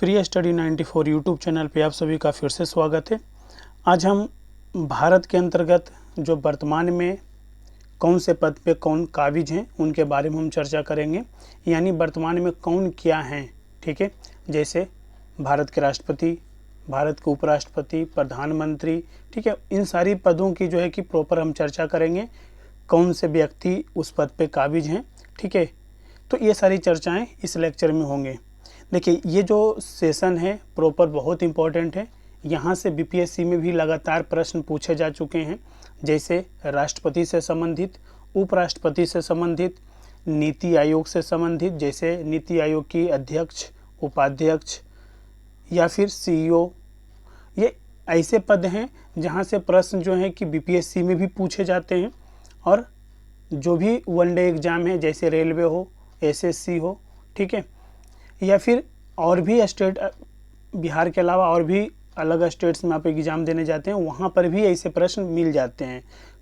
Free study 94 YouTube channel पे आप सभी का फिर से स्वागत है। आज हम भारत के अंतर्गत जो वर्तमान में कौन से पद पे कौन काबिज हैं उनके बारे में हम चर्चा करेंगे, यानी वर्तमान में कौन क्या हैं। ठीक है, जैसे भारत के राष्ट्रपति, भारत के उपराष्ट्रपति, प्रधानमंत्री। ठीक है, इन सारी पदों की जो है कि प्रॉपर हम चर्चा करेंगे, कौन से व्यक्ति उस पद पे काबिज हैं। ठीक है, तो ये सारी चर्चाएं इस लेक्चर में होंगे। देखिए, ये जो सेशन है प्रॉपर बहुत इम्पोर्टेंट है। यहाँ से बीपीएससी में भी लगातार प्रश्न पूछे जा चुके हैं, जैसे राष्ट्रपति से संबंधित, उपराष्ट्रपति से संबंधित, नीति आयोग से संबंधित, जैसे नीति आयोग की अध्यक्ष, उपाध्यक्ष या फिर सीईओ। ये ऐसे पद हैं जहाँ से प्रश्न जो है कि बीपीएससी में भी पूछे जाते हैं, और जो भी वनडे एग्ज़ाम है जैसे रेलवे हो, एसएससी हो, ठीक है, या फिर और भी स्टेट, बिहार के अलावा और भी अलग स्टेट्स में आप एग्ज़ाम देने जाते हैं, वहाँ पर भी ऐसे प्रश्न मिल जाते हैं।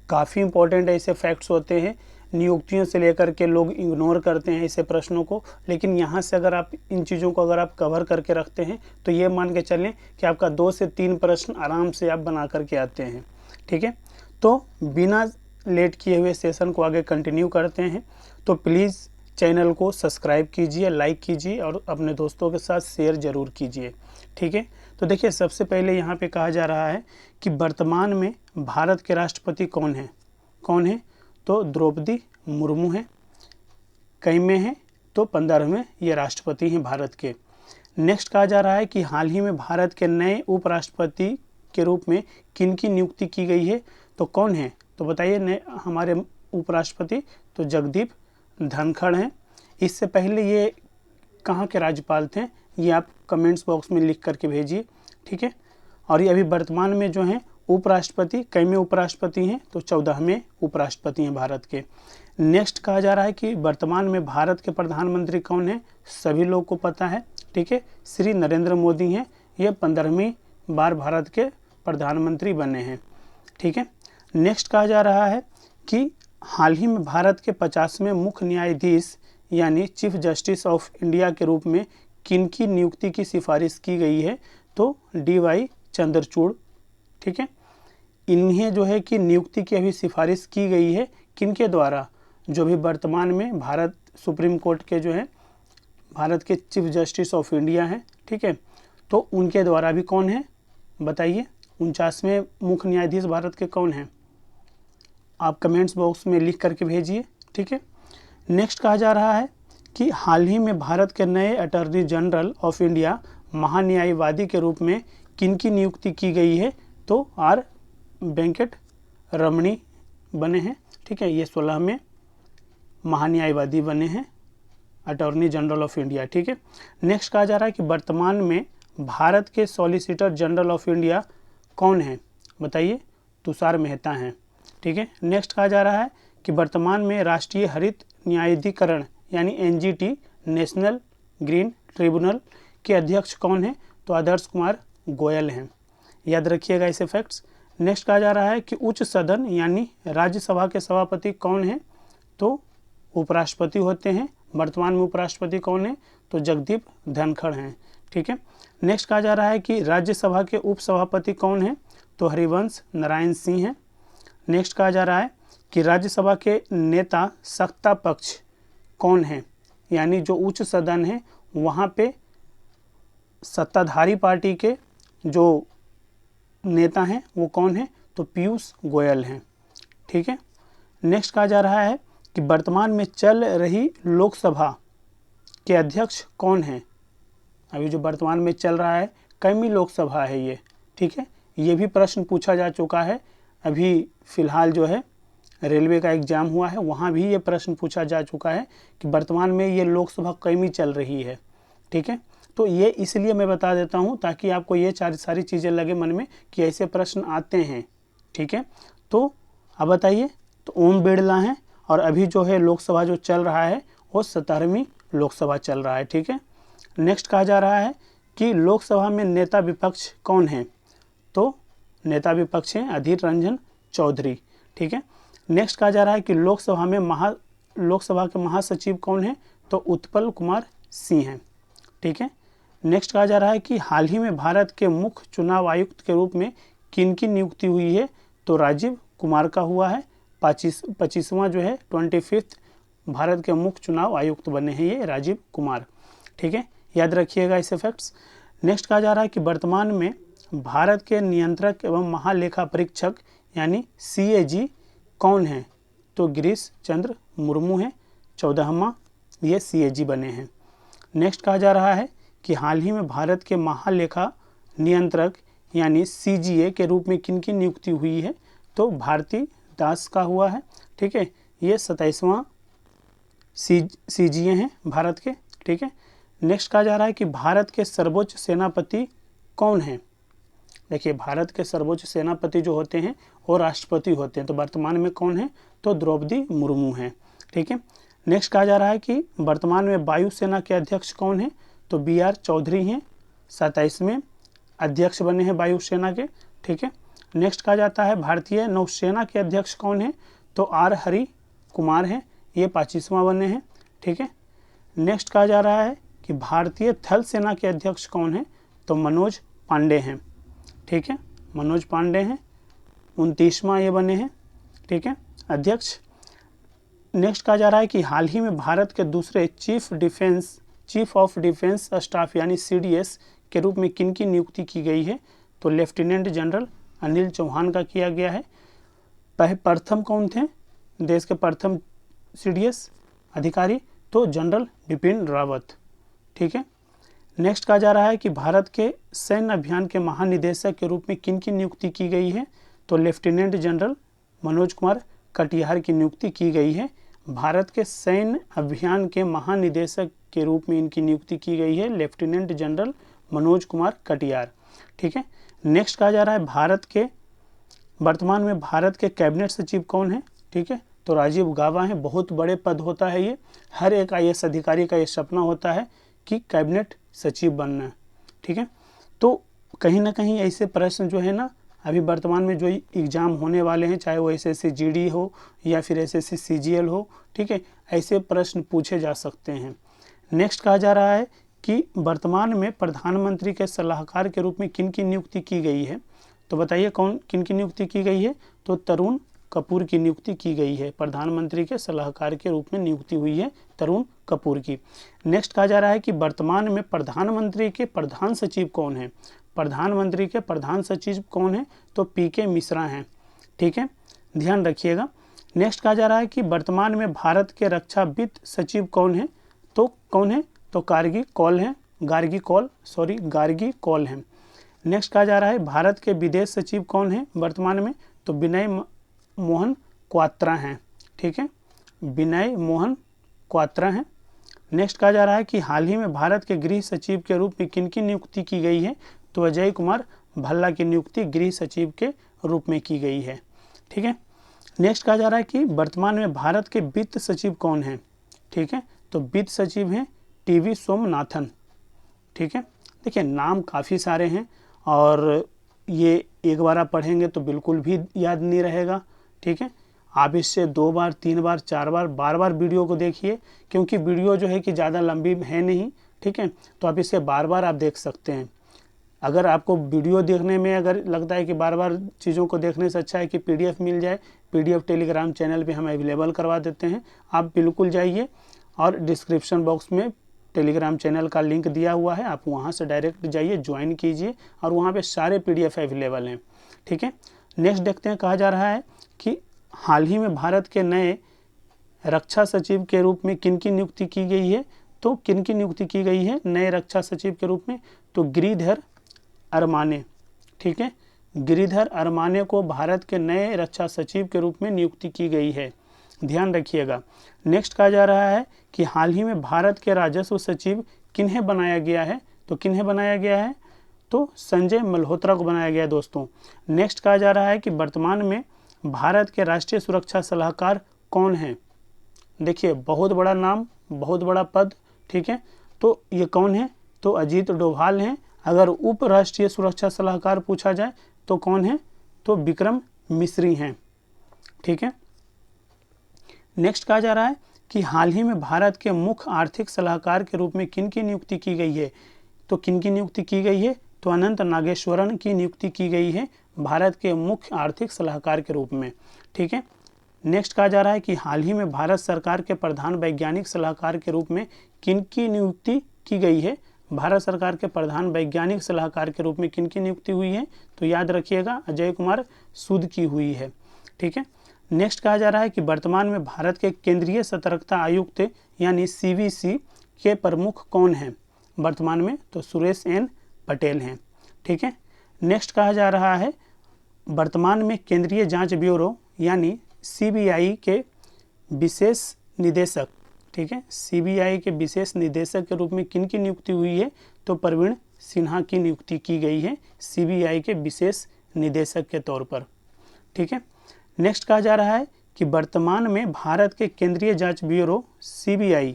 काफ़ी इंपॉर्टेंट ऐसे फैक्ट्स होते हैं, नियुक्तियों से लेकर के लोग इग्नोर करते हैं ऐसे प्रश्नों को, लेकिन यहाँ से अगर आप इन चीज़ों को अगर आप कवर करके रखते हैं तो ये मान के चलें कि आपका 2 से 3 प्रश्न आराम से आप बना करके आते हैं। ठीक है, तो बिना लेट किए हुए सेशन को आगे कंटिन्यू करते हैं। तो प्लीज़ चैनल को सब्सक्राइब कीजिए, लाइक कीजिए और अपने दोस्तों के साथ शेयर ज़रूर कीजिए। ठीक है, तो देखिए, सबसे पहले यहाँ पे कहा जा रहा है कि वर्तमान में भारत के राष्ट्रपति कौन है। तो द्रौपदी मुर्मू हैं। कई में हैं तो 15वें ये राष्ट्रपति हैं भारत के। नेक्स्ट कहा जा रहा है कि हाल ही में भारत के नए उपराष्ट्रपति के रूप में किन की नियुक्ति की गई है, तो कौन है, तो बताइए नए हमारे उपराष्ट्रपति, तो जगदीप धनखड़ हैं। इससे पहले ये कहाँ के राज्यपाल थे, ये आप कमेंट्स बॉक्स में लिख करके भेजिए। ठीक है, और ये अभी वर्तमान में जो हैं उपराष्ट्रपति, कई में उपराष्ट्रपति हैं, तो 14वें उपराष्ट्रपति हैं भारत के। नेक्स्ट कहा जा रहा है कि वर्तमान में भारत के प्रधानमंत्री कौन हैं, सभी लोग को पता है। ठीक है, श्री नरेंद्र मोदी हैं, ये 15वीं बार भारत के प्रधानमंत्री बने हैं। ठीक है, नेक्स्ट कहा जा रहा है कि हाल ही में भारत के 50वें मुख्य न्यायाधीश यानी चीफ जस्टिस ऑफ इंडिया के रूप में किन की नियुक्ति की सिफारिश की गई है, तो DY चंद्रचूड़। ठीक है, इन्हें जो है कि नियुक्ति की अभी सिफारिश की गई है, किनके द्वारा, जो भी वर्तमान में भारत सुप्रीम कोर्ट के जो है भारत के चीफ जस्टिस ऑफ इंडिया हैं। ठीक है, तो उनके द्वारा भी कौन है बताइए, 49वें मुख्य न्यायाधीश भारत के कौन हैं, आप कमेंट्स बॉक्स में लिख करके भेजिए। ठीक है, नेक्स्ट कहा जा रहा है कि हाल ही में भारत के नए अटॉर्नी जनरल ऑफ इंडिया महान्यायवादी के रूप में किन की नियुक्ति की गई है, तो R वेंकट रमणी बने हैं। ठीक है, ये 16वें महान्यायवादी बने हैं, अटॉर्नी जनरल ऑफ इंडिया। ठीक है, नेक्स्ट कहा जा रहा है कि वर्तमान में भारत के सॉलिसिटर जनरल ऑफ इंडिया कौन हैं, बताइए, तुषार मेहता हैं। ठीक है, नेक्स्ट कहा जा रहा है कि वर्तमान में राष्ट्रीय हरित न्यायाधिकरण यानी NGT नेशनल ग्रीन ट्रिब्यूनल के अध्यक्ष कौन हैं, तो आदर्श कुमार गोयल हैं। याद रखिएगा ऐसे फैक्ट्स। नेक्स्ट कहा जा रहा है कि उच्च सदन यानी राज्यसभा के सभापति कौन हैं, तो उपराष्ट्रपति होते हैं। वर्तमान में उपराष्ट्रपति कौन है, तो जगदीप धनखड़ हैं। ठीक है, नेक्स्ट कहा जा रहा है कि राज्यसभा के उपसभापति कौन हैं, तो हरिवंश नारायण सिंह हैं। नेक्स्ट कहा जा रहा है कि राज्यसभा के नेता सत्ता पक्ष कौन है, यानी जो उच्च सदन है वहाँ पे सत्ताधारी पार्टी के जो नेता हैं वो कौन है, तो पीयूष गोयल हैं। ठीक है, नेक्स्ट कहा जा रहा है कि वर्तमान में चल रही लोकसभा के अध्यक्ष कौन हैं, अभी जो वर्तमान में चल रहा है कईवीं लोकसभा है ये। ठीक है, ये भी प्रश्न पूछा जा चुका है, अभी फ़िलहाल जो है रेलवे का एग्ज़ाम हुआ है, वहाँ भी ये प्रश्न पूछा जा चुका है कि वर्तमान में ये लोकसभा कईवीं चल रही है। ठीक है, तो ये इसलिए मैं बता देता हूँ ताकि आपको ये सारी चीज़ें लगे मन में कि ऐसे प्रश्न आते हैं। ठीक है, तो अब बताइए, तो ओम बिरला हैं, और अभी जो है लोकसभा जो चल रहा है वो 17वीं लोकसभा चल रहा है। ठीक है, नेक्स्ट कहा जा रहा है कि लोकसभा में नेता विपक्ष कौन है, तो नेता विपक्ष हैं अधीर रंजन चौधरी। ठीक है, नेक्स्ट कहा जा रहा है कि लोकसभा के महासचिव कौन है, तो उत्पल कुमार सिंह हैं। ठीक है, नेक्स्ट कहा जा रहा है कि हाल ही में भारत के मुख्य चुनाव आयुक्त के रूप में किन की नियुक्ति हुई है, तो राजीव कुमार का हुआ है। 25वां जो है 25th भारत के मुख्य चुनाव आयुक्त बने हैं ये राजीव कुमार। ठीक है, याद रखिएगा इसे फैक्ट्स। नेक्स्ट कहा जा रहा है कि वर्तमान में भारत के नियंत्रक एवं महालेखा परीक्षक यानी CAG कौन है, तो गिरीश चंद्र मुर्मू हैं। 14वां ये CAG बने हैं। नेक्स्ट कहा जा रहा है कि हाल ही में भारत के महालेखा नियंत्रक यानी CGA के रूप में किन की नियुक्ति हुई है, तो भारती दास का हुआ है। ठीक है, ये 27वां CGA हैं भारत के। ठीक है, नेक्स्ट कहा जा रहा है कि भारत के सर्वोच्च सेनापति कौन हैं। देखिए, भारत के सर्वोच्च सेनापति जो होते हैं वो राष्ट्रपति होते हैं, तो वर्तमान में कौन है, तो द्रौपदी मुर्मू हैं। ठीक है, नेक्स्ट कहा जा रहा है कि वर्तमान में वायुसेना के अध्यक्ष कौन है, तो BR चौधरी हैं। 27वें अध्यक्ष बने हैं वायुसेना के। ठीक है, नेक्स्ट कहा जाता है भारतीय नौसेना के अध्यक्ष कौन है, तो R हरि कुमार हैं, ये 25वां बने हैं। ठीक है, नेक्स्ट कहा जा रहा है कि भारतीय थल सेना के अध्यक्ष कौन है, तो मनोज पांडे हैं। ठीक है, मनोज पांडे हैं, 29वां ये बने हैं। ठीक है, अध्यक्ष। नेक्स्ट कहा जा रहा है कि हाल ही में भारत के दूसरे चीफ ऑफ डिफेंस स्टाफ यानी CDS के रूप में किन की नियुक्ति की गई है, तो लेफ्टिनेंट जनरल अनिल चौहान का किया गया है। प्रथम कौन थे देश के प्रथम CDS अधिकारी, तो जनरल बिपिन रावत। ठीक है, नेक्स्ट कहा जा रहा है कि भारत के सैन्य अभियान के महानिदेशक के रूप में किन की नियुक्ति की गई है, तो लेफ्टिनेंट जनरल मनोज कुमार कटियार की नियुक्ति की गई है। भारत के सैन्य अभियान के महानिदेशक के रूप में इनकी नियुक्ति की गई है लेफ्टिनेंट जनरल मनोज कुमार कटियार। ठीक है, नेक्स्ट कहा जा रहा है वर्तमान में भारत के कैबिनेट सचिव कौन है। ठीक है, तो राजीव गाबा हैं। बहुत बड़े पद होता है ये, हर एक IAS अधिकारी का ये सपना होता है कि कैबिनेट सचिव बनना है। ठीक है, तो कहीं ना कहीं ऐसे प्रश्न जो है ना अभी वर्तमान में जो एग्ज़ाम होने वाले हैं, चाहे वो SSC GD हो या फिर SSC CGL हो, ठीक है, ऐसे प्रश्न पूछे जा सकते हैं। नेक्स्ट कहा जा रहा है कि वर्तमान में प्रधानमंत्री के सलाहकार के रूप में किन की नियुक्ति की गई है, तो बताइए किन की नियुक्ति की गई है, तो तरुण कपूर की नियुक्ति की गई है। प्रधानमंत्री के सलाहकार के रूप में नियुक्ति हुई है तरुण कपूर की। नेक्स्ट कहा जा रहा है कि वर्तमान में प्रधानमंत्री के प्रधान सचिव कौन है। प्रधानमंत्री के प्रधान सचिव कौन है, तो PK मिश्रा हैं। ठीक है, ध्यान रखिएगा। नेक्स्ट कहा जा रहा है कि वर्तमान में भारत के रक्षा वित्त सचिव कौन है, तो गार्गी कौल हैं। नेक्स्ट कहा जा रहा है भारत के विदेश सचिव कौन है वर्तमान में, तो विनय मोहन क्वात्रा हैं। ठीक है, विनय मोहन क्वात्रा हैं। नेक्स्ट कहा जा रहा है कि हाल ही में भारत के गृह सचिव के रूप में किन की नियुक्ति की गई है, तो अजय कुमार भल्ला की नियुक्ति गृह सचिव के रूप में की गई है। ठीक है, नेक्स्ट कहा जा रहा है कि वर्तमान में भारत के वित्त सचिव कौन हैं। ठीक है, तो वित्त सचिव हैं TV सोमनाथन। ठीक है, देखिए नाम काफ़ी सारे हैं और ये एक बार आप पढ़ेंगे तो बिल्कुल भी याद नहीं रहेगा। ठीक है, आप इससे 2 बार 3 बार 4 बार बार वीडियो को देखिए, क्योंकि वीडियो जो है कि ज़्यादा लंबी है नहीं। ठीक है, तो आप इसे बार आप देख सकते हैं। अगर आपको वीडियो देखने में अगर लगता है कि बार चीज़ों को देखने से अच्छा है कि PDF मिल जाए, PDF टेलीग्राम चैनल पे हम अवेलेबल करवा देते हैं। आप बिल्कुल जाइए और डिस्क्रिप्शन बॉक्स में टेलीग्राम चैनल का लिंक दिया हुआ है, आप वहां से डायरेक्ट जाइए, ज्वाइन कीजिए और वहां पे सारे PDF अवेलेबल हैं। ठीक है, नेक्स्ट देखते हैं। कहा जा रहा है कि हाल ही में भारत के नए रक्षा सचिव के रूप में किन की नियुक्ति की गई है, तो किन की नियुक्ति की गई है नए रक्षा सचिव के रूप में, तो गिरिधर अरमाने। ठीक है, गिरिधर अरमाने को भारत के नए रक्षा सचिव के रूप में नियुक्ति की गई है, ध्यान रखिएगा। नेक्स्ट कहा जा रहा है कि हाल ही में भारत के राजस्व सचिव किन्हें बनाया गया है, तो किन्हें बनाया गया है, तो संजय मल्होत्रा को बनाया गया है दोस्तों। नेक्स्ट कहा जा रहा है कि वर्तमान में भारत के राष्ट्रीय सुरक्षा सलाहकार कौन हैं। देखिए बहुत बड़ा नाम, बहुत बड़ा पद। ठीक है, तो ये कौन है, तो अजीत डोभाल हैं। अगर उप राष्ट्रीय सुरक्षा सलाहकार पूछा जाए तो कौन है, तो विक्रम मिश्री हैं। ठीक है, नेक्स्ट कहा जा रहा है कि हाल ही में भारत के मुख्य आर्थिक सलाहकार के रूप में किन की नियुक्ति की गई है, तो किन की नियुक्ति की गई है? तो अनंत नागेश्वरन की नियुक्ति की गई है भारत के मुख्य आर्थिक सलाहकार के रूप में। ठीक है। नेक्स्ट कहा जा रहा है कि हाल ही में भारत सरकार के प्रधान वैज्ञानिक सलाहकार के रूप में किन की नियुक्ति की गई है? भारत सरकार के प्रधान वैज्ञानिक सलाहकार के रूप में किन की नियुक्ति हुई है? तो याद रखिएगा अजय कुमार सूद की हुई है। ठीक है। नेक्स्ट कहा जा रहा है कि वर्तमान में भारत के केंद्रीय सतर्कता आयुक्त यानी CVC के प्रमुख कौन हैं वर्तमान में? तो सुरेश N पटेल हैं। ठीक है। नेक्स्ट कहा जा रहा है वर्तमान में केंद्रीय जांच ब्यूरो यानी CBI के विशेष निदेशक, ठीक है, CBI के विशेष निदेशक के रूप में किन की नियुक्ति हुई है? तो प्रवीण सिन्हा की नियुक्ति की गई है CBI के विशेष निदेशक के तौर पर। ठीक है। नेक्स्ट कहा जा रहा है कि वर्तमान में भारत के केंद्रीय जांच ब्यूरो CBI,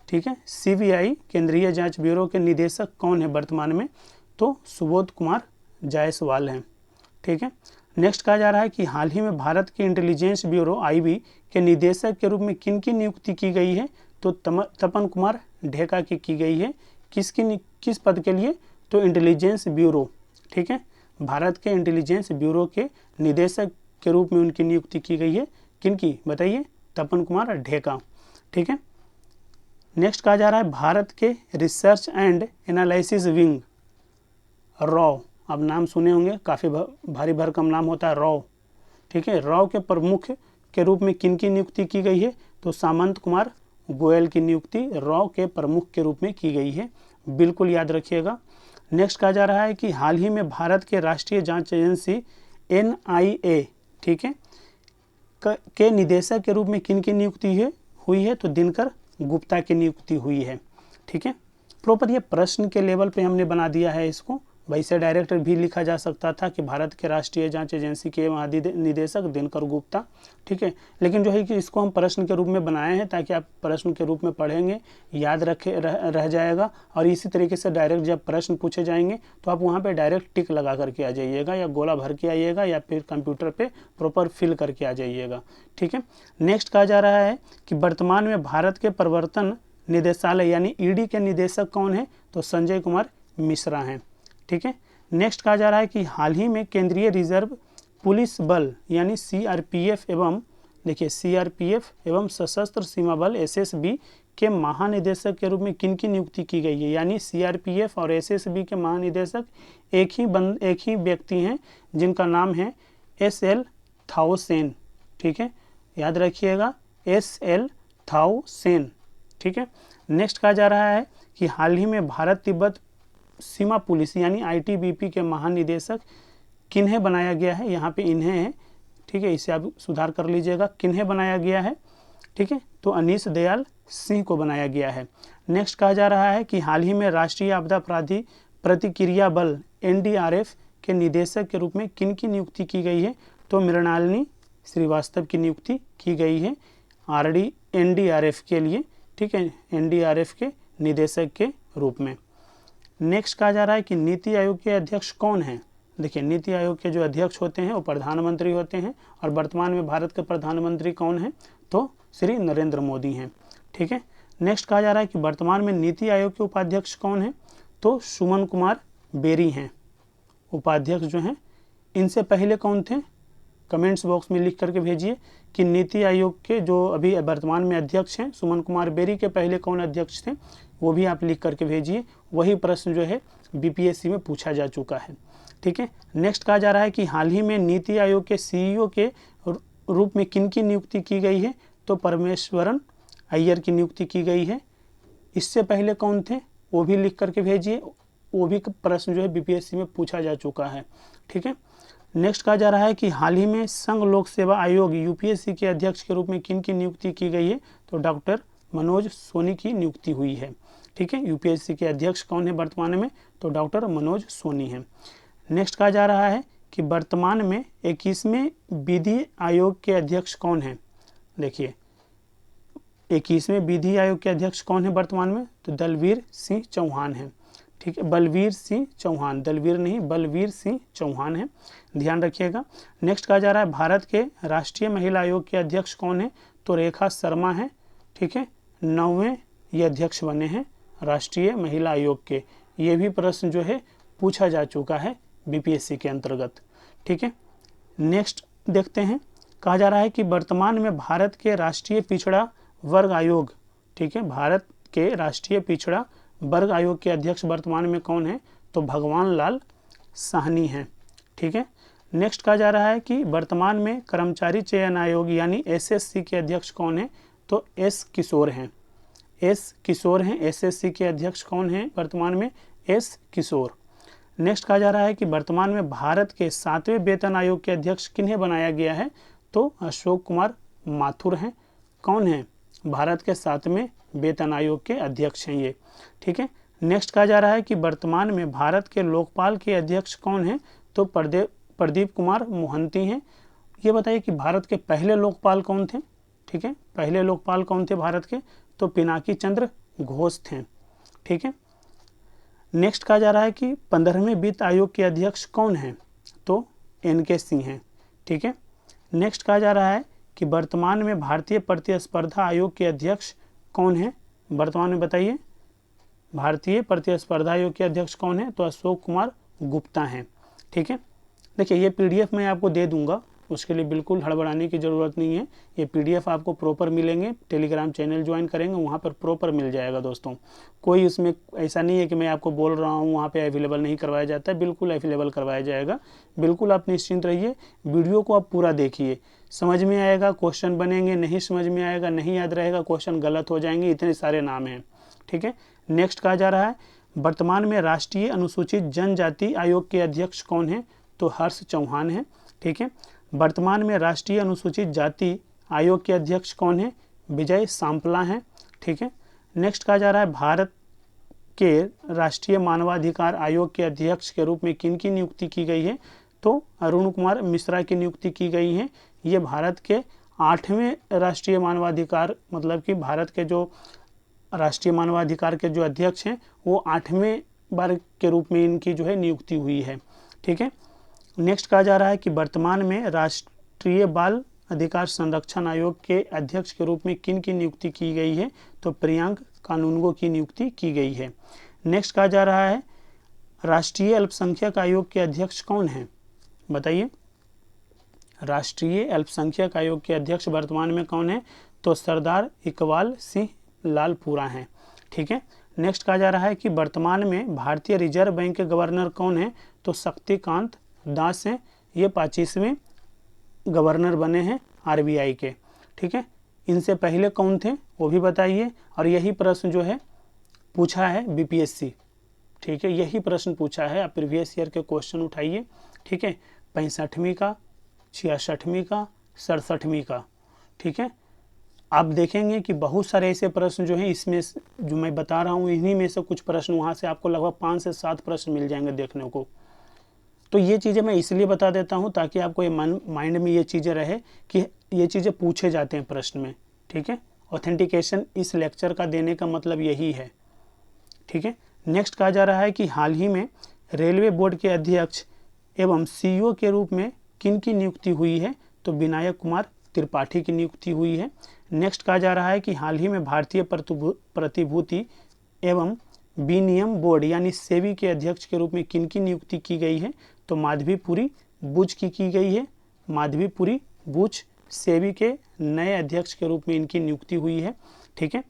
ठीक है, CBI केंद्रीय जांच ब्यूरो के निदेशक कौन है वर्तमान में? तो सुबोध कुमार जायसवाल हैं। ठीक है। नेक्स्ट कहा जा रहा है कि हाल ही में भारत के इंटेलिजेंस ब्यूरो IB के निदेशक के रूप में किन की नियुक्ति की गई है? तो तपन कुमार ढेका की गई है। किस पद के लिए? तो इंटेलिजेंस ब्यूरो, ठीक है, भारत के इंटेलिजेंस ब्यूरो के निदेशक के रूप में उनकी नियुक्ति की गई है। किन की बताइए? तपन कुमार ढेका। ठीक है। नेक्स्ट कहा जा रहा है भारत के research and analysis wing raw, आप नाम सुने होंगे, काफ़ी भारी भरकम नाम होता है रॉ। ठीक है। रॉ के प्रमुख के रूप में किन की नियुक्ति की गई है? तो सामंत कुमार गोयल की नियुक्ति रॉ के प्रमुख के रूप में की गई है। बिल्कुल याद रखिएगा। नेक्स्ट कहा जा रहा है कि हाल ही में भारत के राष्ट्रीय जांच एजेंसी NIA, ठीक है, के निदेशक के रूप में किन की नियुक्ति हुई है? तो दिनकर गुप्ता की नियुक्ति हुई है। ठीक है। प्रॉपर ये प्रश्न के लेवल पे हमने बना दिया है इसको। वैसे डायरेक्ट भी लिखा जा सकता था कि भारत के राष्ट्रीय जांच एजेंसी के महानिदेशक दिनकर गुप्ता। ठीक है। लेकिन जो है कि इसको हम प्रश्न के रूप में बनाए हैं ताकि आप प्रश्न के रूप में पढ़ेंगे, याद रह जाएगा। और इसी तरीके से डायरेक्ट जब प्रश्न पूछे जाएंगे तो आप वहाँ पे डायरेक्ट टिक लगा करके आ जाइएगा, या गोला भर के आइएगा, या फिर कंप्यूटर पे प्रॉपर फिल करके आ जाइएगा। ठीक है। नेक्स्ट कहा जा रहा है कि वर्तमान में भारत के प्रवर्तन निदेशालय यानी ED के निदेशक कौन है? तो संजय कुमार मिश्रा हैं। ठीक है। नेक्स्ट कहा जा रहा है कि हाल ही में केंद्रीय रिजर्व पुलिस बल यानी CRPF एवं देखिए CRPF एवं सशस्त्र सीमा बल SSB के महानिदेशक के रूप में किन की नियुक्ति की गई है? यानी CRPF और SSB के महानिदेशक एक ही व्यक्ति हैं जिनका नाम है SL थाउसेन। ठीक है। याद रखिएगा SL थाउसेन। ठीक है। नेक्स्ट कहा जा रहा है कि हाल ही में भारत तिब्बत सीमा पुलिस यानी ITBP के महानिदेशक किन्हें बनाया गया है? यहाँ पे इन्हें है। ठीक है। इसे आप सुधार कर लीजिएगा, किन्हें बनाया गया है? ठीक है। तो अनीश दयाल सिंह को बनाया गया है। नेक्स्ट कहा जा रहा है कि हाल ही में राष्ट्रीय आपदा प्रतिक्रिया बल NDRF के निदेशक के रूप में किन की नियुक्ति की गई है? तो मृणालिनी श्रीवास्तव की नियुक्ति की गई है NDRF के लिए। ठीक है। NDRF के निदेशक के रूप में। नेक्स्ट कहा जा रहा है कि नीति आयोग के अध्यक्ष कौन हैं? देखिए नीति आयोग के जो अध्यक्ष होते हैं वो प्रधानमंत्री होते हैं, और वर्तमान में भारत के प्रधानमंत्री कौन हैं? तो श्री नरेंद्र मोदी हैं। ठीक है। नेक्स्ट कहा जा रहा है कि वर्तमान में नीति आयोग के उपाध्यक्ष कौन हैं? तो सुमन कुमार बेरी हैं उपाध्यक्ष जो हैं। इनसे पहले कौन थे? कमेंट्स बॉक्स में लिख करके भेजिए कि नीति आयोग के जो अभी वर्तमान में अध्यक्ष हैं सुमन कुमार बेरी के पहले कौन अध्यक्ष थे, वो भी आप लिख करके भेजिए। वही प्रश्न जो है BPSC में पूछा जा चुका है। ठीक है। नेक्स्ट कहा जा रहा है कि हाल ही में नीति आयोग के CEO के रूप में किन की नियुक्ति की गई है? तो परमेश्वरन अय्यर की नियुक्ति की गई है। इससे पहले कौन थे? वो भी लिख करके भेजिए। वो भी प्रश्न जो है BPSC में पूछा जा चुका है। ठीक है। नेक्स्ट कहा जा रहा है कि हाल ही में संघ लोक सेवा आयोग UPSC के अध्यक्ष के रूप में किन की नियुक्ति की गई है? तो डॉक्टर मनोज सोनी की नियुक्ति हुई है। ठीक है। UPSC के अध्यक्ष कौन है वर्तमान में? तो डॉक्टर मनोज सोनी हैं। नेक्स्ट कहा जा रहा है कि वर्तमान में 21वें विधि आयोग के अध्यक्ष कौन हैं? देखिए 21वें विधि आयोग के अध्यक्ष कौन है वर्तमान में? तो दलवीर सिंह चौहान हैं। ठीक है। बलवीर सिंह चौहान, दलवीर नहीं बलवीर सिंह चौहान है, ध्यान रखिएगा। नेक्स्ट कहा जा रहा है भारत के राष्ट्रीय महिला आयोग के अध्यक्ष कौन है? तो रेखा शर्मा है। ठीक है। 9वें ये अध्यक्ष बने हैं राष्ट्रीय महिला आयोग के। ये भी प्रश्न जो है पूछा जा चुका है बीपीएससी के अंतर्गत। ठीक है, नेक्स्ट देखते हैं। कहा जा रहा है कि वर्तमान में भारत के राष्ट्रीय पिछड़ा वर्ग आयोग, ठीक है, भारत के राष्ट्रीय पिछड़ा वर्ग आयोग के अध्यक्ष वर्तमान में कौन है? तो भगवान लाल साहनी हैं। ठीक है, नेक्स्ट कहा जा रहा है कि वर्तमान में कर्मचारी चयन आयोग यानी एसएससी के अध्यक्ष कौन है? तो एस किशोर हैं। एस किशोर हैं एसएससी के अध्यक्ष कौन हैं वर्तमान में? एस किशोर। नेक्स्ट कहा जा रहा है कि वर्तमान में भारत के 7वें वेतन आयोग के अध्यक्ष किन्हें बनाया गया है? तो अशोक कुमार माथुर हैं। कौन है? भारत के 7वें वेतन आयोग के अध्यक्ष हैं ये। ठीक है, नेक्स्ट कहा जा रहा है कि वर्तमान में भारत के लोकपाल के अध्यक्ष कौन हैं? तो प्रदीप कुमार मोहंती हैं। ये बताइए कि भारत के पहले लोकपाल कौन थे? ठीक है, पहले लोकपाल कौन थे भारत के? तो पिनाकी चंद्र घोष थे। ठीक है, नेक्स्ट कहा जा रहा है कि 15वें वित्त आयोग के अध्यक्ष कौन हैं? तो एनके सिंह हैं। ठीक है, नेक्स्ट कहा जा रहा है कि वर्तमान में भारतीय प्रतिस्पर्धा आयोग के अध्यक्ष कौन हैं? वर्तमान में बताइए, भारतीय प्रतिस्पर्धा आयोग के अध्यक्ष कौन है? तो अशोक कुमार गुप्ता हैं। ठीक है, देखिए ये पीडीएफ मैं आपको दे दूंगा, उसके लिए बिल्कुल हड़बड़ाने की ज़रूरत नहीं है। ये पीडीएफ आपको प्रॉपर मिलेंगे, टेलीग्राम चैनल ज्वाइन करेंगे वहाँ पर प्रॉपर मिल जाएगा दोस्तों। कोई उसमें ऐसा नहीं है कि मैं आपको बोल रहा हूँ वहाँ पे अवेलेबल नहीं करवाया जाता है, बिल्कुल अवेलेबल करवाया जाएगा। बिल्कुल आप निश्चिंत रहिए, वीडियो को आप पूरा देखिए, समझ में आएगा, क्वेश्चन बनेंगे, नहीं समझ में आएगा, नहीं याद रहेगा, क्वेश्चन गलत हो जाएंगे, इतने सारे नाम हैं। ठीक है, नेक्स्ट कहा जा रहा है वर्तमान में राष्ट्रीय अनुसूचित जनजाति आयोग के अध्यक्ष कौन है? तो हर्ष चौहान है। ठीक है, वर्तमान में राष्ट्रीय अनुसूचित जाति आयोग के अध्यक्ष कौन है? विजय सांपला हैं। ठीक है, नेक्स्ट कहा जा रहा है भारत के राष्ट्रीय मानवाधिकार आयोग के अध्यक्ष के रूप में किन की नियुक्ति की गई है? तो अरुण कुमार मिश्रा की नियुक्ति की गई है। ये भारत के 8वें राष्ट्रीय मानवाधिकार, मतलब कि भारत के जो राष्ट्रीय मानवाधिकार के जो अध्यक्ष हैं वो 8वें बार के रूप में इनकी जो है नियुक्ति हुई है। ठीक है, नेक्स्ट कहा जा रहा है कि वर्तमान में राष्ट्रीय बाल अधिकार संरक्षण आयोग के अध्यक्ष के रूप में किन की नियुक्ति की गई है? तो प्रियांक कानूनगो की नियुक्ति की गई है। नेक्स्ट कहा जा रहा है राष्ट्रीय अल्पसंख्यक आयोग के अध्यक्ष कौन है? बताइए, राष्ट्रीय अल्पसंख्यक आयोग के अध्यक्ष वर्तमान में कौन है? तो सरदार इकबाल सिंह लालपुरा हैं। ठीक है, नेक्स्ट कहा जा रहा है कि वर्तमान में भारतीय रिजर्व बैंक के गवर्नर कौन है? तो शक्तिकांत दास हैं। ये 25वें गवर्नर बने हैं आरबीआई के। ठीक है, इनसे पहले कौन थे वो भी बताइए। और यही प्रश्न जो है पूछा है बीपीएससी। ठीक है, यही प्रश्न पूछा है, आप प्रीवियस ईयर के क्वेश्चन उठाइए। ठीक है, 65वीं का, 66वीं का, 67वीं का। ठीक है, आप देखेंगे कि बहुत सारे ऐसे प्रश्न जो हैं इसमें जो मैं बता रहा हूँ इन्हीं में से कुछ प्रश्न वहाँ से आपको लगभग 5 से 7 प्रश्न मिल जाएंगे देखने को। तो ये चीज़ें मैं इसलिए बता देता हूँ ताकि आपको ये माइंड में ये चीज़ें रहे कि ये चीज़ें पूछे जाते हैं प्रश्न में। ठीक है, ऑथेंटिकेशन इस लेक्चर का देने का मतलब यही है। ठीक है, नेक्स्ट कहा जा रहा है कि हाल ही में रेलवे बोर्ड के अध्यक्ष एवं सीईओ के रूप में किन की नियुक्ति हुई है? तो विनायक कुमार त्रिपाठी की नियुक्ति हुई है। नेक्स्ट कहा जा रहा है कि हाल ही में भारतीय प्रतिभूति एवं विनियम बोर्ड यानी सेबी के अध्यक्ष के रूप में किन की नियुक्ति की गई है? तो माधवीपुरी बुच की गई है। माधवीपुरी बुच सेबी के नए अध्यक्ष के रूप में इनकी नियुक्ति हुई है। ठीक है,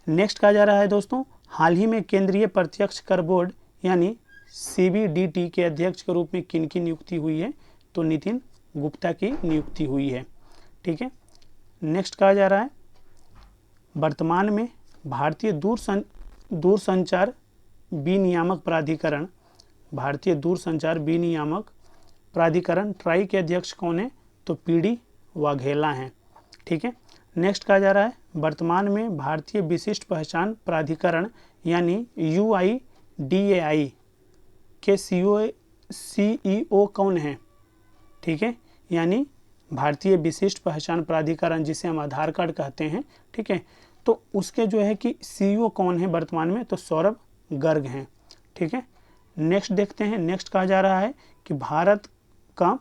नेक्स्ट कहा जा रहा है दोस्तों हाल ही में केंद्रीय प्रत्यक्ष कर बोर्ड यानी सीबीडीटी के अध्यक्ष के रूप में किन की नियुक्ति हुई है? तो नितिन गुप्ता की नियुक्ति हुई है। ठीक है, नेक्स्ट कहा जा रहा है वर्तमान में भारतीय दूरसंचार विनियामक प्राधिकरण, भारतीय दूरसंचार विनियामक प्राधिकरण ट्राई के अध्यक्ष कौन है? तो पीडी वाघेला हैं। ठीक है, नेक्स्ट कहा जा रहा है वर्तमान में भारतीय विशिष्ट पहचान प्राधिकरण यानी UIDAI के CEO कौन है? ठीक है, यानी भारतीय विशिष्ट पहचान प्राधिकरण जिसे हम आधार कार्ड कहते हैं। ठीक है, तो उसके जो है कि CEO कौन है वर्तमान में? तो सौरभ गर्ग हैं। ठीक है, नेक्स्ट देखते हैं। नेक्स्ट कहा जा रहा है कि भारत का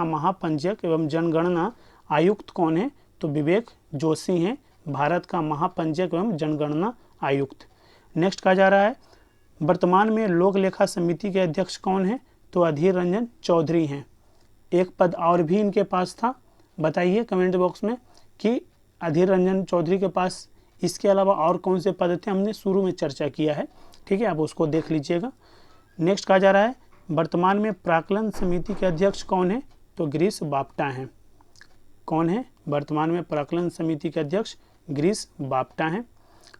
महापंजीयक एवं जनगणना आयुक्त कौन है? तो विवेक जोशी हैं, भारत का महापंजीयक एवं जनगणना आयुक्त। नेक्स्ट कहा जा रहा है वर्तमान में लोक लेखा समिति के अध्यक्ष कौन है? तो अधीर रंजन चौधरी हैं। एक पद और भी इनके पास था, बताइए कमेंट बॉक्स में कि अधीर रंजन चौधरी के पास इसके अलावा और कौन से पद थे, हमने शुरू में चर्चा किया है, ठीक है, आप उसको देख लीजिएगा। नेक्स्ट कहा जा रहा है वर्तमान में प्राक्कलन समिति के अध्यक्ष कौन है? तो गिरीश बापटा हैं। कौन है वर्तमान में प्राक्कलन समिति के अध्यक्ष? गिरीश बापटा हैं।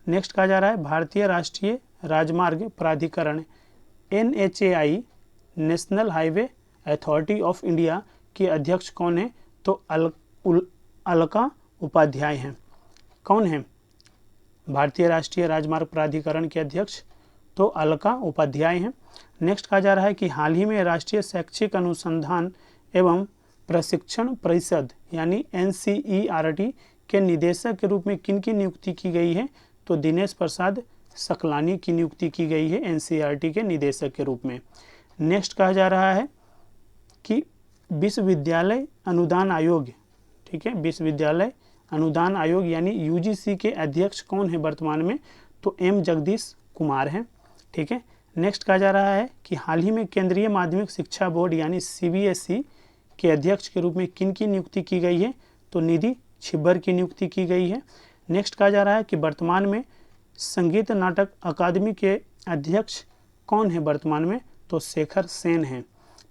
नेक्स्ट कहा जा रहा है भारतीय राष्ट्रीय राजमार्ग प्राधिकरण NHAI national highway authority of India के अध्यक्ष कौन है? तो अलका उपाध्याय हैं। कौन है भारतीय राष्ट्रीय राजमार्ग प्राधिकरण के अध्यक्ष? तो अलका उपाध्याय हैं। नेक्स्ट कहा जा रहा है कि हाल ही में राष्ट्रीय शैक्षिक अनुसंधान एवं प्रशिक्षण परिषद यानी NCERT के निदेशक के रूप में किन की नियुक्ति की गई है? तो दिनेश प्रसाद सकलानी की नियुक्ति की गई है NCERT के निदेशक के रूप में। नेक्स्ट कहा जा रहा है कि विश्वविद्यालय अनुदान आयोग, ठीक है, विश्वविद्यालय अनुदान आयोग यानी UGC के अध्यक्ष कौन है वर्तमान में? तो M जगदीश कुमार हैं, ठीक है। नेक्स्ट कहा जा रहा है कि हाल ही में केंद्रीय माध्यमिक शिक्षा बोर्ड यानी CBSE के अध्यक्ष के रूप में किन की नियुक्ति की गई है? तो निधि छिब्बर की नियुक्ति की गई है। नेक्स्ट कहा जा रहा है कि वर्तमान में संगीत नाटक अकादमी के अध्यक्ष कौन है वर्तमान में? तो शेखर सेन हैं,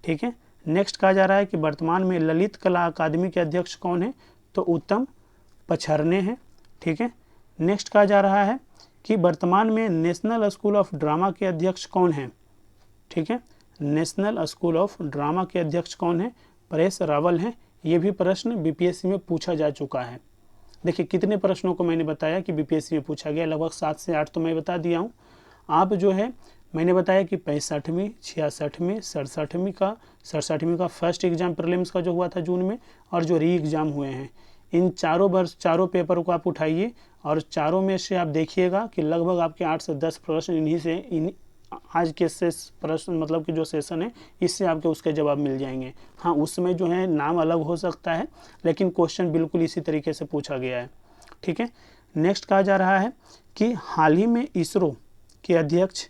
ठीक है। नेक्स्ट कहा जा रहा है कि वर्तमान में ललित कला अकादमी के अध्यक्ष कौन है? तो उत्तम पछरने हैं, ठीक है। नेक्स्ट कहा जा रहा है कि वर्तमान में नेशनल स्कूल ऑफ ड्रामा के अध्यक्ष कौन हैं? ठीक है, नेशनल स्कूल ऑफ ड्रामा के अध्यक्ष कौन है? परेश रावल हैं। ये भी प्रश्न BPSC में पूछा जा चुका है। देखिए कितने प्रश्नों को मैंने बताया कि BPSC में पूछा गया, लगभग 7 से 8 तो मैं बता दिया हूँ। आप जो है मैंने बताया कि 65वीं, 66वीं, 67वीं का फर्स्ट एग्जाम प्रीलिम्स का जो हुआ था जून में, और जो री एग्ज़ाम हुए हैं, इन चारों पेपर को आप उठाइए और चारों में से आप देखिएगा कि लगभग आपके 8 से 10 प्रश्न इन्हीं आज के प्रश्न मतलब कि जो सेशन है इससे आपके उसके जवाब मिल जाएंगे। हाँ, उसमें जो है नाम अलग हो सकता है लेकिन क्वेश्चन बिल्कुल इसी तरीके से पूछा गया है, ठीक है। नेक्स्ट कहा जा रहा है कि हाल ही में इसरो के अध्यक्ष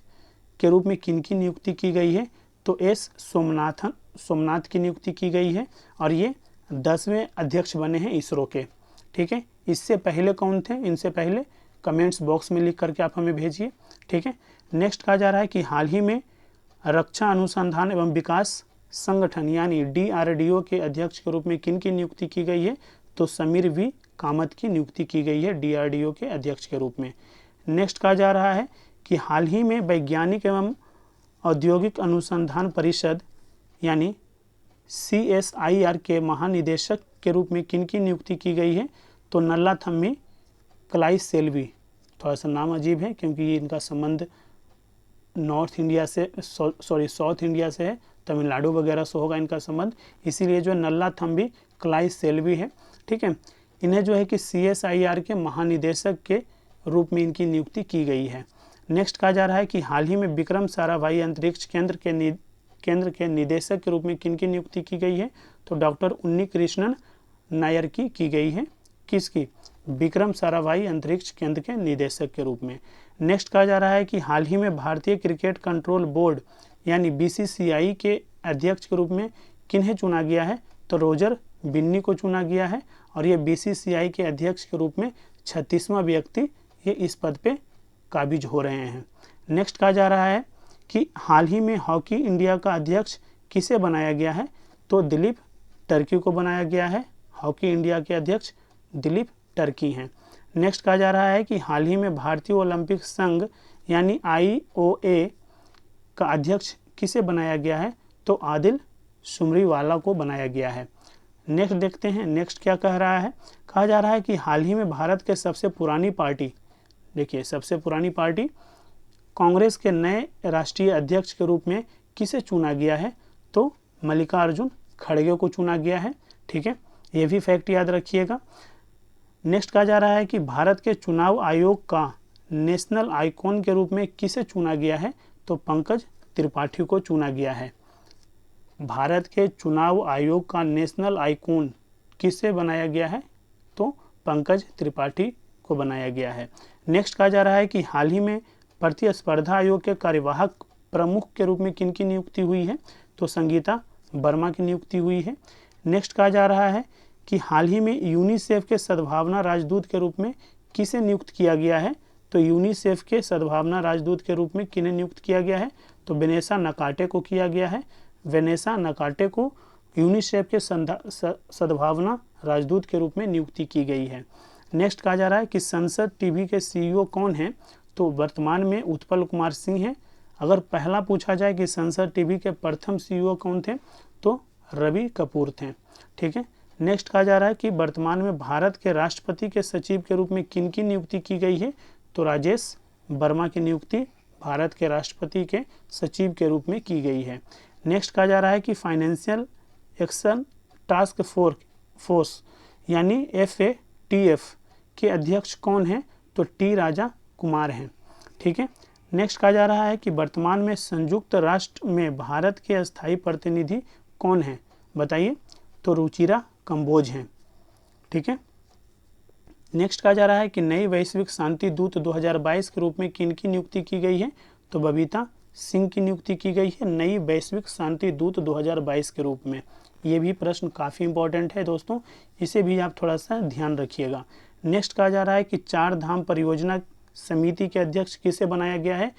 के रूप में किन की नियुक्ति की गई है? तो S सोमनाथ की नियुक्ति की गई है और ये 10वें अध्यक्ष बने हैं इसरो के, ठीक है। इससे पहले कौन थे? इनसे पहले कमेंट्स बॉक्स में लिख करके आप हमें भेजिए, ठीक है। नेक्स्ट कहा जा रहा है कि हाल ही में रक्षा अनुसंधान एवं विकास संगठन यानी DRDO के अध्यक्ष के रूप में किन की नियुक्ति की गई है? तो समीर V कामत की नियुक्ति की गई है DRDO के अध्यक्ष के रूप में। नेक्स्ट कहा जा रहा है कि हाल ही में वैज्ञानिक एवं औद्योगिक अनुसंधान परिषद यानी CSIR के महानिदेशक के रूप में किन की नियुक्ति की गई है? तो नल्लाथम्मी कलाईसेल्वी। थोड़ा सा नाम अजीब है क्योंकि ये इनका संबंध साउथ इंडिया से है, तमिलनाडु वगैरह से होगा इनका संबंध, इसीलिए जो नल्लाथम्बी कलाईसेल्वी है, ठीक है। इन्हें जो है कि CSIR के महानिदेशक के रूप में इनकी नियुक्ति की गई है। नेक्स्ट कहा जा रहा है कि हाल ही में विक्रम साराभाई अंतरिक्ष केंद्र के निदेशक के रूप में किन की नियुक्ति की गई है? तो डॉक्टर उन्नी कृष्णन नायर की गई है। किसकी? विक्रम साराभाई अंतरिक्ष केंद्र के निदेशक के रूप में। नेक्स्ट कहा जा रहा है कि हाल ही में भारतीय क्रिकेट कंट्रोल बोर्ड यानी BCCI के अध्यक्ष के रूप में किन्हें चुना गया है? तो रोजर बिन्नी को चुना गया है और ये BCCI के अध्यक्ष के रूप में 36वां व्यक्ति ये इस पद पे काबिज हो रहे हैं। नेक्स्ट कहा जा रहा है कि हाल ही में हॉकी इंडिया का अध्यक्ष किसे बनाया गया है? तो दिलीप टर्की को बनाया गया है। हॉकी इंडिया के अध्यक्ष दिलीप टर्की हैं। नेक्स्ट कहा जा रहा है कि हाल ही में भारतीय ओलंपिक संघ यानी IOA का अध्यक्ष किसे बनाया गया है? तो आदिल सुमरीवाला को बनाया गया है। नेक्स्ट देखते हैं, नेक्स्ट क्या कह रहा है? कहा जा रहा है कि हाल ही में भारत के सबसे पुरानी पार्टी, देखिए सबसे पुरानी पार्टी कांग्रेस के नए राष्ट्रीय अध्यक्ष के रूप में किसे चुना गया है? तो मल्लिकार्जुन खड़गे को चुना गया है, ठीक है, ये भी फैक्ट याद रखिएगा। नेक्स्ट कहा जा रहा है कि भारत के चुनाव आयोग का नेशनल आइकॉन के रूप में किसे चुना गया है? तो पंकज त्रिपाठी को चुना गया है। भारत के चुनाव आयोग का नेशनल आइकॉन किसे बनाया गया है? तो पंकज त्रिपाठी को बनाया गया है। नेक्स्ट कहा जा रहा है कि हाल ही में प्रतिस्पर्धा आयोग के कार्यवाहक प्रमुख के रूप में किन की नियुक्ति हुई है? तो संगीता वर्मा की नियुक्ति हुई है। नेक्स्ट कहा जा रहा है कि हाल ही में यूनिसेफ के सद्भावना राजदूत के रूप में किसे नियुक्त किया गया है? तो यूनिसेफ के सद्भावना राजदूत के रूप में किन्हें नियुक्त किया गया है? तो वेनेसा नकाटे को किया गया है। वेनेसा नकाटे को यूनिसेफ के सद्भावना राजदूत के रूप में नियुक्ति की गई है। नेक्स्ट कहा जा रहा है कि संसद टीवी के सीईओ कौन हैं? तो वर्तमान में उत्पल कुमार सिंह हैं। अगर पहला पूछा जाए कि संसद टीवी के प्रथम सीईओ कौन थे, तो रवि कपूर थे। ठीक है। नेक्स्ट कहा जा रहा है कि वर्तमान में भारत के राष्ट्रपति के सचिव के रूप में किन की नियुक्ति की गई है? तो राजेश वर्मा की नियुक्ति भारत के राष्ट्रपति के सचिव के रूप में की गई है। नेक्स्ट कहा जा रहा है कि फाइनेंशियल एक्शन टास्क फोर्स यानी FATF के अध्यक्ष कौन हैं? तो टी राजा कुमार हैं। ठीक है। नेक्स्ट कहा जा रहा है कि वर्तमान में संयुक्त राष्ट्र में भारत के अस्थायी प्रतिनिधि कौन हैं? बताइए। तो रुचिरा कंबोज हैं। ठीक है। नेक्स्ट कहा जा रहा है कि नई वैश्विक शांति दूत 2022 के रूप में किन की नियुक्ति की गई है? तो बबीता सिंह की नियुक्ति की गई है नई वैश्विक शांति दूत 2022 के रूप में। ये भी प्रश्न काफ़ी इंपॉर्टेंट है दोस्तों, इसे भी आप थोड़ा सा ध्यान रखिएगा। नेक्स्ट कहा जा रहा है कि चार धाम परियोजना समिति के अध्यक्ष किसे बनाया गया है?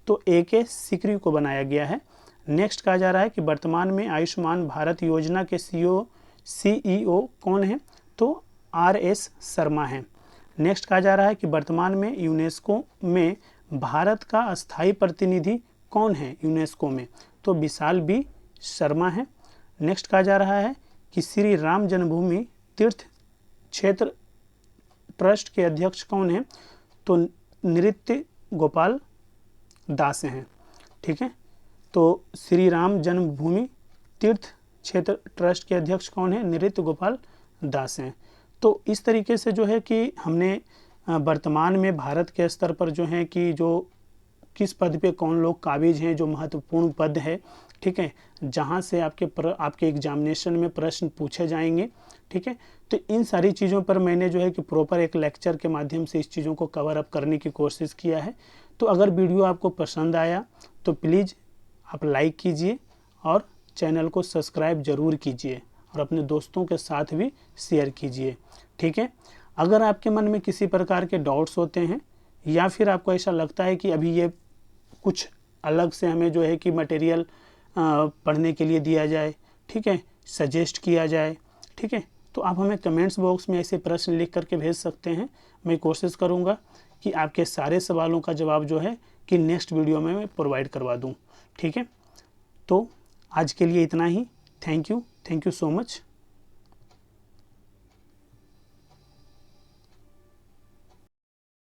तो AK सिकरी को बनाया गया है। नेक्स्ट कहा जा रहा है कि वर्तमान में आयुष्मान भारत योजना के CEO कौन है? तो RS शर्मा हैं। नेक्स्ट कहा जा रहा है कि वर्तमान में यूनेस्को में भारत का अस्थायी प्रतिनिधि कौन है यूनेस्को में? तो विशाल B शर्मा है। नेक्स्ट कहा जा रहा है कि श्री राम जन्मभूमि तीर्थ क्षेत्र ट्रस्ट के अध्यक्ष कौन हैं? तो नृत्य गोपाल दास हैं। ठीक है। तो श्री राम जन्मभूमि तीर्थ क्षेत्र ट्रस्ट के अध्यक्ष कौन है? नृत्य गोपाल दास हैं। तो इस तरीके से जो है कि हमने वर्तमान में भारत के स्तर पर जो है कि जो किस पद पे कौन लोग काबिज हैं, जो महत्वपूर्ण पद है, ठीक है, जहाँ से आपके एग्जामिनेशन में प्रश्न पूछे जाएंगे। ठीक है। तो इन सारी चीज़ों पर मैंने जो है कि प्रॉपर एक लेक्चर के माध्यम से इस चीज़ों को कवर अप करने की कोशिश किया है। तो अगर वीडियो आपको पसंद आया तो प्लीज़ आप लाइक कीजिए और चैनल को सब्सक्राइब ज़रूर कीजिए और अपने दोस्तों के साथ भी शेयर कीजिए। ठीक है। अगर आपके मन में किसी प्रकार के डाउट्स होते हैं या फिर आपको ऐसा लगता है कि अभी ये कुछ अलग से हमें जो है कि मटेरियल पढ़ने के लिए दिया जाए, ठीक है, सजेस्ट किया जाए, ठीक है, तो आप हमें कमेंट्स बॉक्स में ऐसे प्रश्न लिख करके भेज सकते हैं। मैं कोशिश करूँगा कि आपके सारे सवालों का जवाब जो है कि नेक्स्ट वीडियो में मैं प्रोवाइड करवा दूँ। ठीक है। तो आज के लिए इतना ही। Thank you so much.